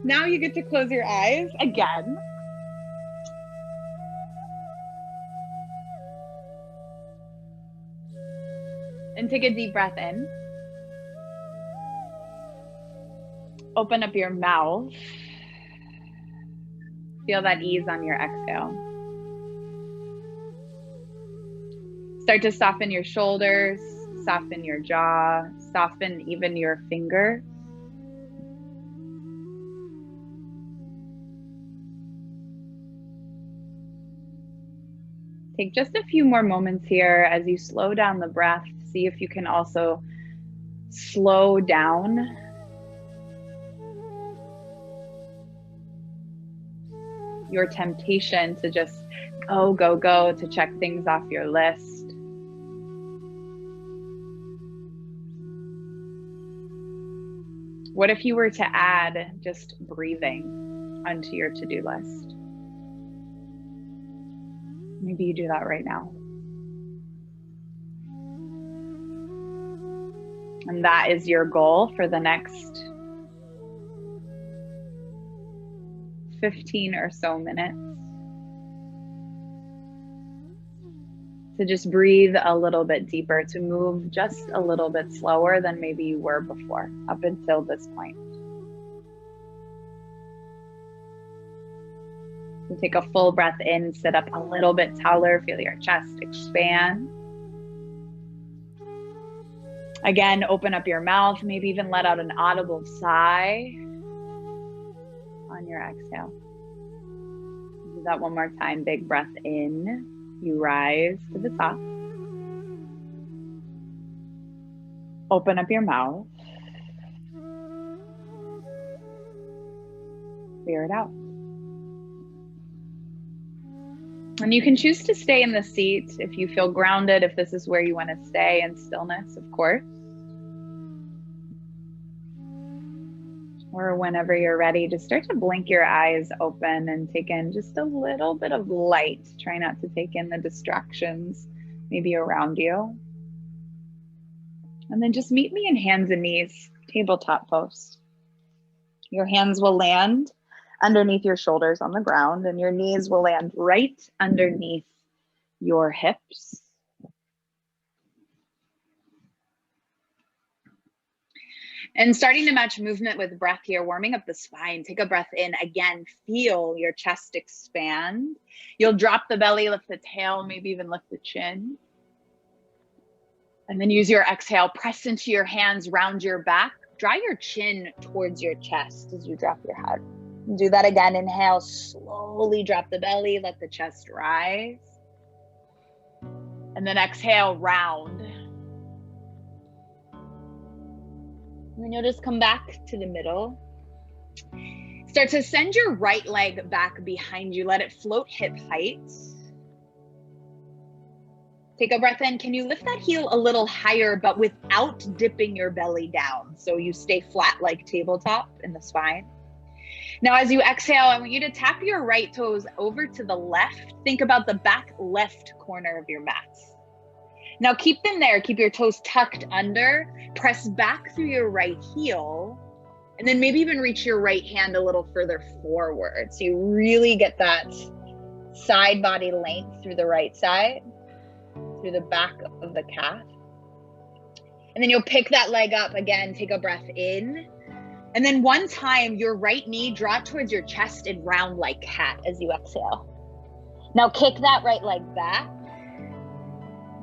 Now you get to close your eyes again. And take a deep breath in. Open up your mouth. Feel that ease on your exhale. Start to soften your shoulders, soften your jaw, soften even your fingers. Take just a few more moments here as you slow down the breath. See if you can also slow down your temptation to just go, go, go, to check things off your list. What if you were to add just breathing onto your to-do list? Maybe you do that right now. And that is your goal for the next 15 or so minutes. To just breathe a little bit deeper, to move just a little bit slower than maybe you were before, up until this point. So take a full breath in, sit up a little bit taller, feel your chest expand. Again, open up your mouth, maybe even let out an audible sigh on your exhale. Do that one more time. Big breath in. You rise to the top. Open up your mouth. Clear it out. And you can choose to stay in the seat if you feel grounded, if this is where you want to stay in stillness, of course. Or whenever you're ready, just start to blink your eyes open and take in just a little bit of light. Try not to take in the distractions maybe around you. And then just meet me in hands and knees, tabletop pose. Your hands will land underneath your shoulders on the ground, and your knees will land right underneath your hips. And starting to match movement with breath here, warming up the spine. Take a breath in. Again, feel your chest expand. You'll drop the belly, lift the tail, maybe even lift the chin. And then use your exhale, press into your hands, round your back. Draw your chin towards your chest as you drop your head. Do that again. Inhale, slowly drop the belly, let the chest rise. And then exhale, round. And then you'll just come back to the middle. Start to send your right leg back behind you. Let it float hip height. Take a breath in. Can you lift that heel a little higher, but without dipping your belly down? So you stay flat like tabletop in the spine. Now, as you exhale, I want you to tap your right toes over to the left. Think about the back left corner of your mat. Now keep them there. Keep your toes tucked under. Press back through your right heel. And then maybe even reach your right hand a little further forward. So you really get that side body length through the right side, through the back of the calf. And then you'll pick that leg up again. Take a breath in. And then one time, your right knee, draw towards your chest and round like cat as you exhale. Now kick that right leg back.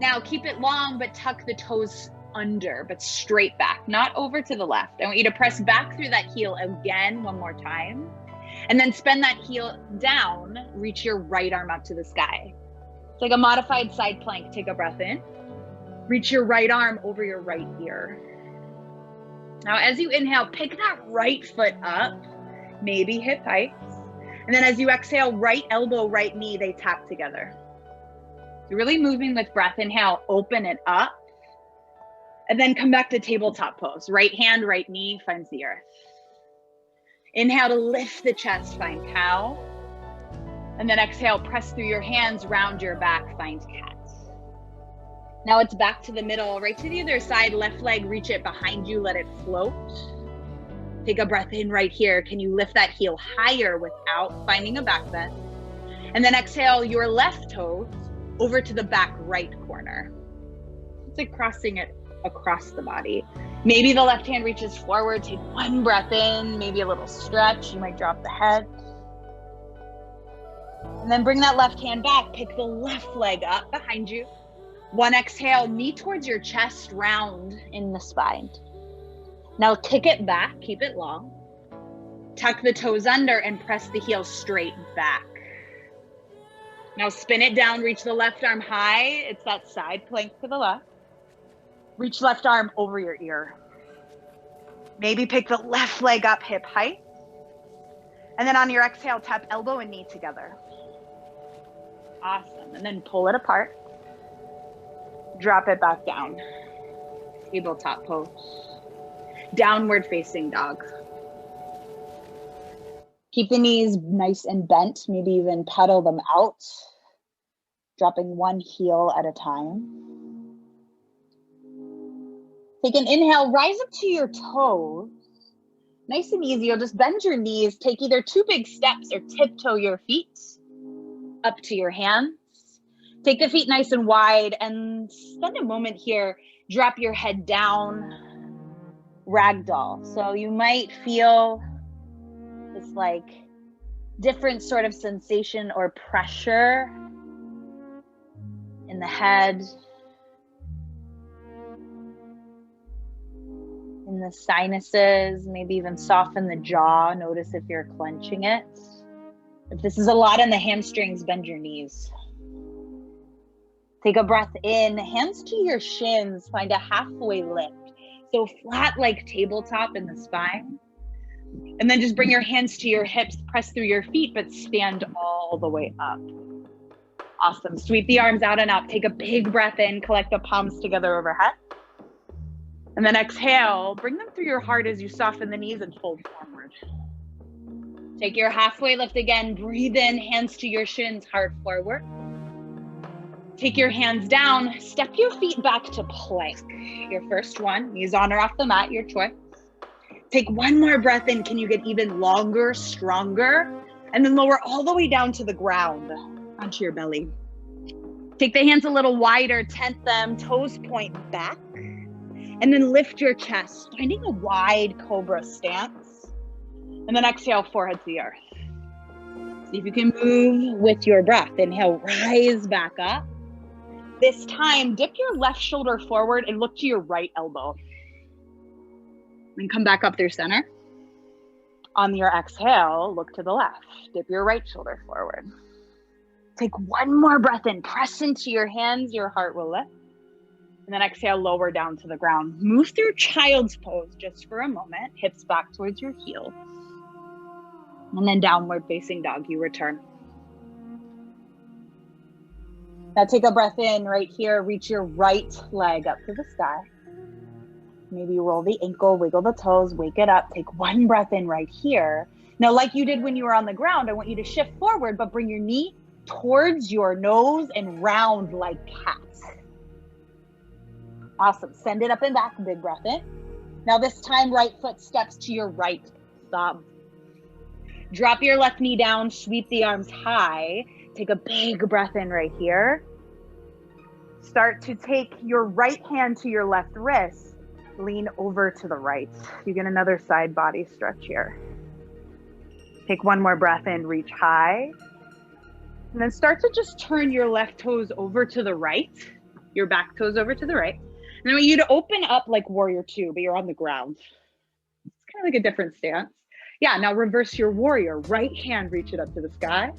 Now keep it long, but tuck the toes under, but straight back, not over to the left. I want you to press back through that heel again, one more time. And then spin that heel down, reach your right arm up to the sky. It's like a modified side plank. Take a breath in. Reach your right arm over your right ear. Now, as you inhale, pick that right foot up, maybe hip height. And then as you exhale, right elbow, right knee, they tap together. So really moving with breath. Inhale, open it up. And then come back to tabletop pose. Right hand, right knee finds the earth. Inhale to lift the chest, find cow. And then exhale, press through your hands, round your back, find cat. Now it's back to the middle, right to the other side, left leg, reach it behind you, let it float. Take a breath in right here. Can you lift that heel higher without finding a back bend? And then exhale your left toes over to the back right corner. It's like crossing it across the body. Maybe the left hand reaches forward. Take one breath in, maybe a little stretch. You might drop the head. And then bring that left hand back. Pick the left leg up behind you. One exhale, knee towards your chest, round in the spine. Now kick it back, keep it long. Tuck the toes under and press the heel straight back. Now spin it down, reach the left arm high. It's that side plank to the left. Reach left arm over your ear. Maybe pick the left leg up hip height. And then on your exhale, tap elbow and knee together. Awesome. And then pull it apart. Drop it back down. Tabletop pose. Downward facing dog. Keep the knees nice and bent, maybe even pedal them out, dropping one heel at a time. Take an inhale, rise up to your toes. Nice and easy, you'll just bend your knees, take either two big steps or tiptoe your feet up to your hands. Take the feet nice and wide and spend a moment here, drop your head down. Ragdoll. So you might feel this like different sort of sensation or pressure in the head, in the sinuses, maybe even soften the jaw. Notice if you're clenching it. If this is a lot in the hamstrings, bend your knees. Take a breath in, hands to your shins, find a halfway lift. So flat like tabletop in the spine. And then just bring your hands to your hips, press through your feet, but stand all the way up. Awesome. Sweep the arms out and up. Take a big breath in, collect the palms together overhead. And then exhale, bring them through your heart as you soften the knees and fold forward. Take your halfway lift again. Breathe in, hands to your shins, heart forward. Take your hands down, step your feet back to plank. Your first one, knees on or off the mat, your choice. Take one more breath in. Can you get even longer, stronger? And then lower all the way down to the ground, onto your belly. Take the hands a little wider, tent them, toes point back. And then lift your chest, finding a wide cobra stance. And then exhale, forehead to the earth. See if you can move with your breath. Inhale, rise back up. This time, dip your left shoulder forward and look to your right elbow. And come back up through center. On your exhale, look to the left. Dip your right shoulder forward. Take one more breath in. Press into your hands. Your heart will lift. And then exhale, lower down to the ground. Move through child's pose just for a moment. Hips back towards your heels. And then downward facing dog, you return. Now take a breath in right here. Reach your right leg up to the sky. Maybe roll the ankle, wiggle the toes, wake it up. Take one breath in right here. Now, like you did when you were on the ground, I want you to shift forward, but bring your knee towards your nose and round like cat. Awesome. Send it up and back. Big breath in. Now this time, right foot steps to your right thumb. Drop your left knee down, sweep the arms high. Take a big breath in right here. Start to take your right hand to your left wrist. Lean over to the right. You get another side body stretch here. Take one more breath in, reach high. And then start to just turn your left toes over to the right. Your back toes over to the right. And I want you to open up like warrior two, but you're on the ground. It's kind of like a different stance. Yeah, now reverse your warrior. Right hand, reach it up to the sky.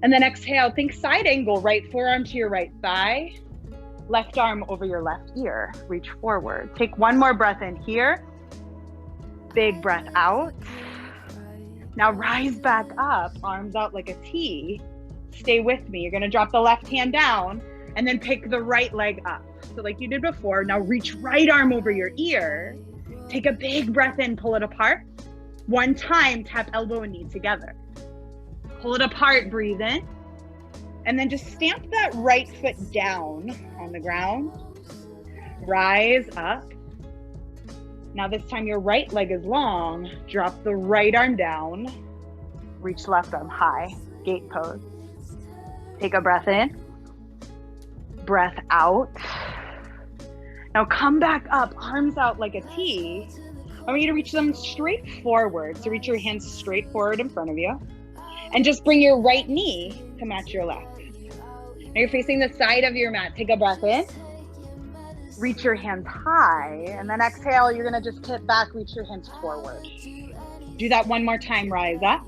And then exhale, think side angle, right forearm to your right thigh. Left arm over your left ear, reach forward. Take one more breath in here. Big breath out. Now rise back up, arms out like a T. Stay with me. You're gonna drop the left hand down and then pick the right leg up. So like you did before, now reach right arm over your ear. Take a big breath in, pull it apart. One time, tap elbow and knee together. Pull it apart, breathe in. And then just stamp that right foot down on the ground. Rise up. Now this time your right leg is long. Drop the right arm down. Reach left arm high. Gate pose. Take a breath in. Breath out. Now come back up, arms out like a T. I want you to reach them straight forward. So reach your hands straight forward in front of you. And just bring your right knee to match your left. Now you're facing the side of your mat. Take a breath in. Reach your hands high. And then exhale, you're going to just tip back, reach your hands forward. Do that one more time. Rise up.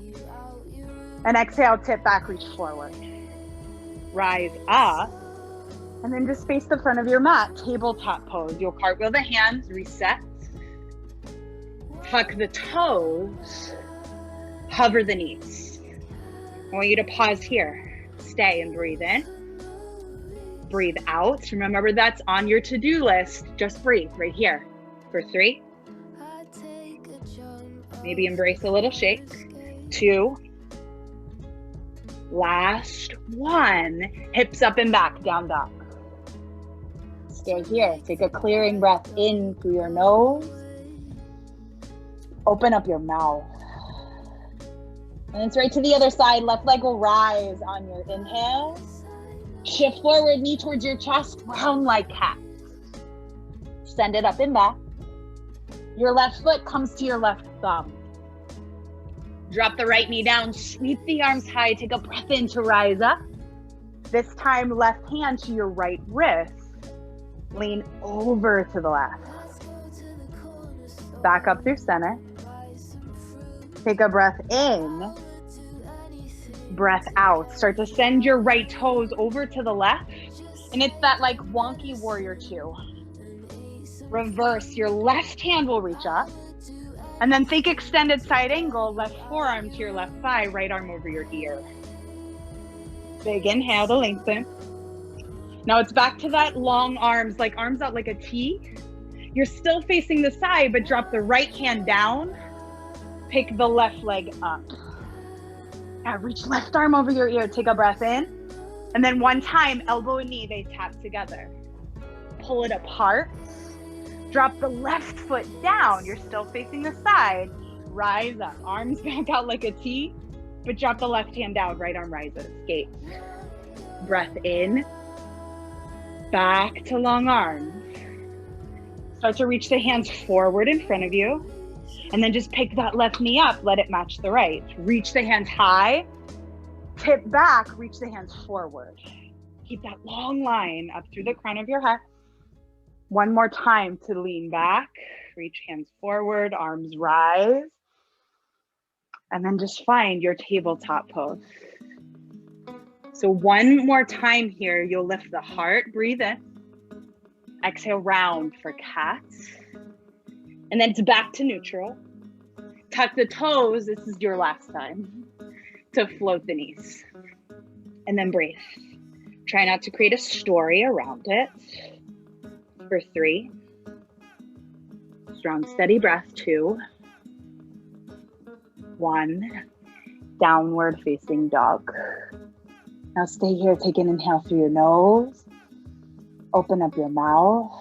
And exhale, tip back, reach forward. Rise up. And then just face the front of your mat, tabletop pose. You'll cartwheel the hands, reset. Tuck the toes. Hover the knees. I want you to pause here. Stay and breathe in. Breathe out. Remember, that's on your to-do list. Just breathe right here for 3. Maybe embrace a little shake. 2. Last 1. Hips up and back, down dog. Stay here. Take a clearing breath in through your nose. Open up your mouth. And it's right to the other side. Left leg will rise on your inhale. Shift forward, knee towards your chest, round like cat. Send it up and back. Your left foot comes to your left thumb. Drop the right knee down, sweep the arms high, take a breath in to rise up. This time, left hand to your right wrist. Lean over to the left. Back up through center. Take a breath in. Breath out. Start to send your right toes over to the left. And it's that like wonky warrior 2. Reverse. Your left hand will reach up. And then think extended side angle. Left forearm to your left thigh. Right arm over your ear. Big inhale to lengthen. Now it's back to that long arms, like arms out like a T. You're still facing the side, but drop the right hand down. Pick the left leg up. Now reach left arm over your ear. Take a breath in. And then one time, elbow and knee, they tap together. Pull it apart. Drop the left foot down. You're still facing the side. Rise up. Arms back out like a T, but drop the left hand down. Right arm rises. Gate. Breath in. Back to long arms. Start to reach the hands forward in front of you. And then just pick that left knee up. Let it match the right. Reach the hands high. Tip back. Reach the hands forward. Keep that long line up through the crown of your head. One more time to lean back. Reach hands forward. Arms rise. And then just find your tabletop pose. So one more time here. You'll lift the heart. Breathe in. Exhale, round for cat. And then it's back to neutral. Tuck the toes. This is your last time to float the knees. And then breathe. Try not to create a story around it. For 3. Strong, steady breath. 2. 1. Downward facing dog. Now stay here. Take an inhale through your nose. Open up your mouth.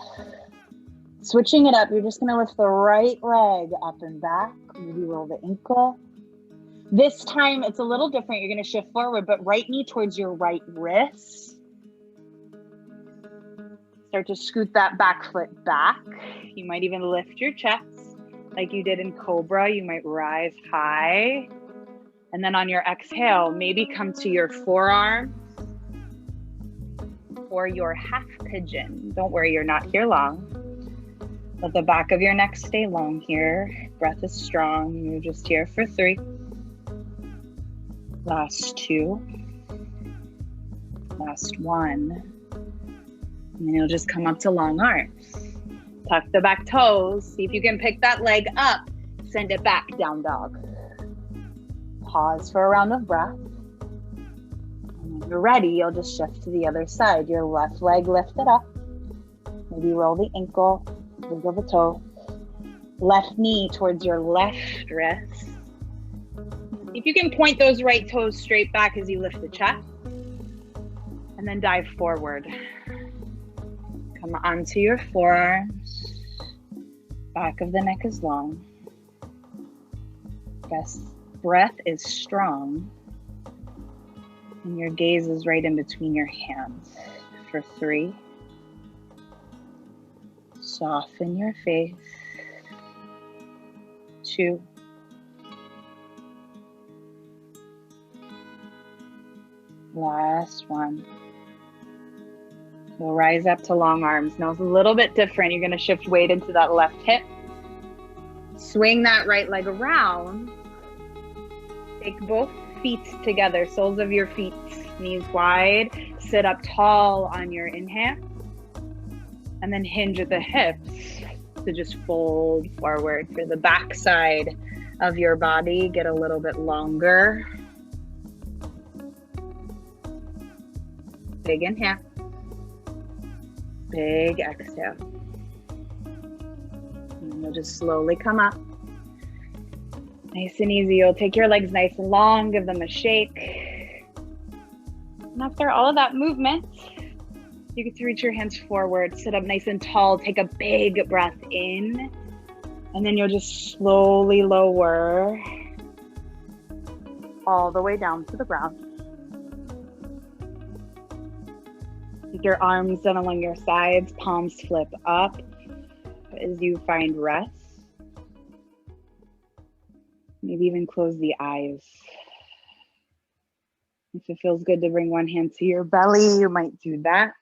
Switching it up, you're just going to lift the right leg up and back. Maybe roll the ankle. This time, it's a little different. You're going to shift forward, but right knee towards your right wrist. Start to scoot that back foot back. You might even lift your chest like you did in Cobra. You might rise high. And then on your exhale, maybe come to your forearm or your half pigeon. Don't worry, you're not here long. Let the back of your neck stay long here. Breath is strong. You're just here for 3. Last 2. Last 1. And then you'll just come up to long arms. Tuck the back toes. See if you can pick that leg up. Send it back, down dog. Pause for a round of breath. And when you're ready, you'll just shift to the other side. Your left leg lifted up. Maybe roll the ankle, wiggle the toe. Left knee towards your left wrist. If you can point those right toes straight back as you lift the chest. And then dive forward. Come onto your forearms. Back of the neck is long. Breath is strong. And your gaze is right in between your hands. For 3. Soften your face. 2. Last 1. So rise up to long arms. Now it's a little bit different. You're going to shift weight into that left hip. Swing that right leg around. Take both feet together, soles of your feet, knees wide. Sit up tall on your inhale. And then hinge at the hips to just fold forward. For the back side of your body, get a little bit longer. Big inhale. Big exhale. And you'll just slowly come up. Nice and easy. You'll take your legs nice and long, give them a shake. And after all of that movement, you get to reach your hands forward, sit up nice and tall, take a big breath in, and then you'll just slowly lower all the way down to the ground. Take your arms down along your sides, palms flip up as you find rest. Maybe even close the eyes. If it feels good to bring one hand to your belly, you might do that.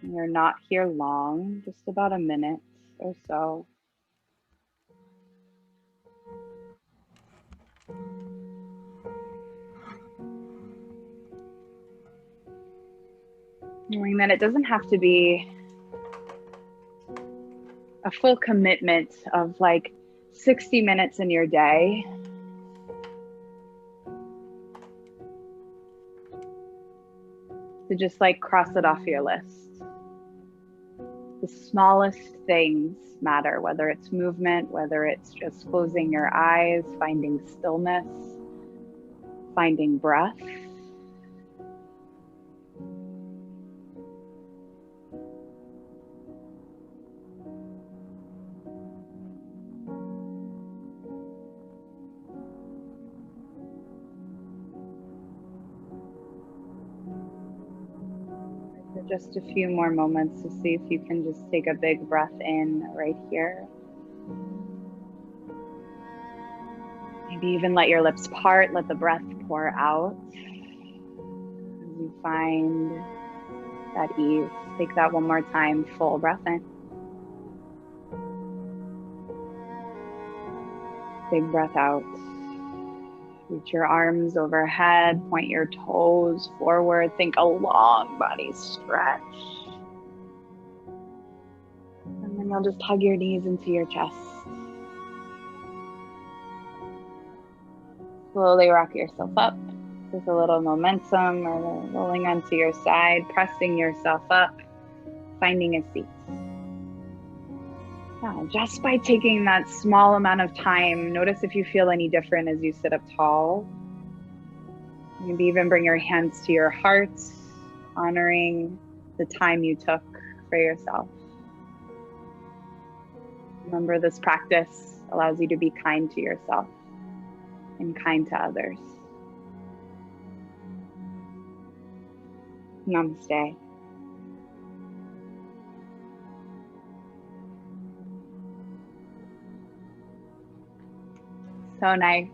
You're not here long, just about a minute or so. Knowing that it doesn't have to be a full commitment of like 60 minutes in your day. To just like cross it off your list. The smallest things matter, whether it's movement, whether it's just closing your eyes, finding stillness, finding breath. Just a few more moments to see if you can just take a big breath in right here. Maybe even let your lips part, let the breath pour out. As you find that ease, take that one more time, full breath in. Big breath out. Reach your arms overhead, point your toes forward, think a long body stretch. And then you'll just hug your knees into your chest. Slowly rock yourself up with a little momentum or rolling onto your side, pressing yourself up, finding a seat. Yeah, just by taking that small amount of time, notice if you feel any different as you sit up tall. Maybe even bring your hands to your heart, honoring the time you took for yourself. Remember, this practice allows you to be kind to yourself and kind to others. Namaste. So nice.